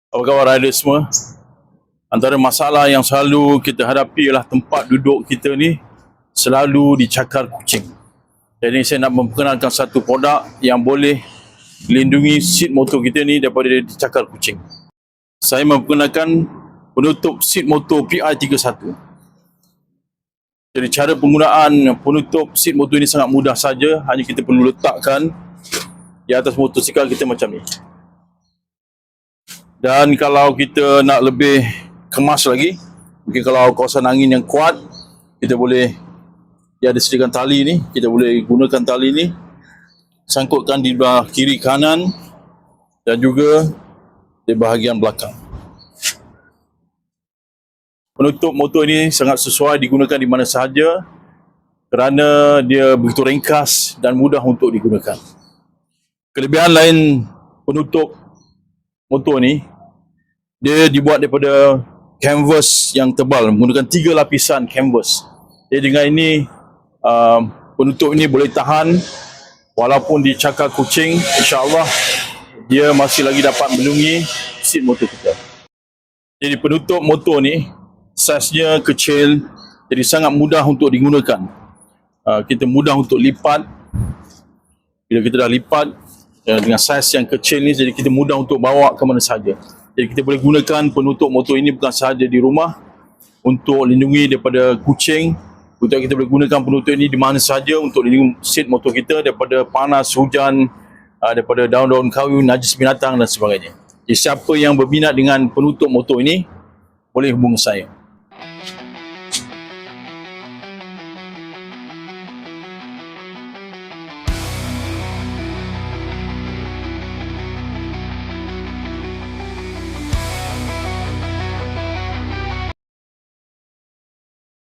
Apa khabar rider semua? Antara masalah yang selalu kita hadapi ialah tempat duduk kita ni selalu dicakar kucing. Jadi saya nak memperkenalkan satu produk yang boleh lindungi seat motor kita ni daripada dicakar kucing. Saya memperkenalkan penutup seat motor PI31. Jadi cara penggunaan penutup seat motor ini sangat mudah saja, hanya kita perlu letakkan di atas motosikal kita macam ni. Dan kalau kita nak lebih kemas lagi, mungkin kalau kawasan angin yang kuat, kita boleh, dia ada sediakan tali ni, kita boleh gunakan tali ni, sangkutkan di belah kiri kanan dan juga di bahagian belakang. Penutup motor ini sangat sesuai digunakan di mana sahaja kerana dia begitu ringkas dan mudah untuk digunakan. Kelebihan lain penutup motor ni, dia dibuat daripada canvas yang tebal, menggunakan 3 lapisan canvas. Jadi dengan ini, penutup ini boleh tahan walaupun dicakar kucing, insya-Allah dia masih lagi dapat melindungi seat motor kita. Jadi penutup motor ni saiznya kecil, jadi sangat mudah untuk digunakan. Kita mudah untuk lipat. Bila kita dah lipat dengan saiz yang kecil ni, jadi kita mudah untuk bawa ke mana saja. Jadi kita boleh gunakan penutup motor ini bukan sahaja di rumah untuk lindungi daripada kucing. Kita boleh gunakan penutup ini di mana saja untuk lindungi seat motor kita daripada panas, hujan, daripada daun-daun kayu, najis binatang dan sebagainya. Jadi siapa yang berminat dengan penutup motor ini, boleh hubungi saya.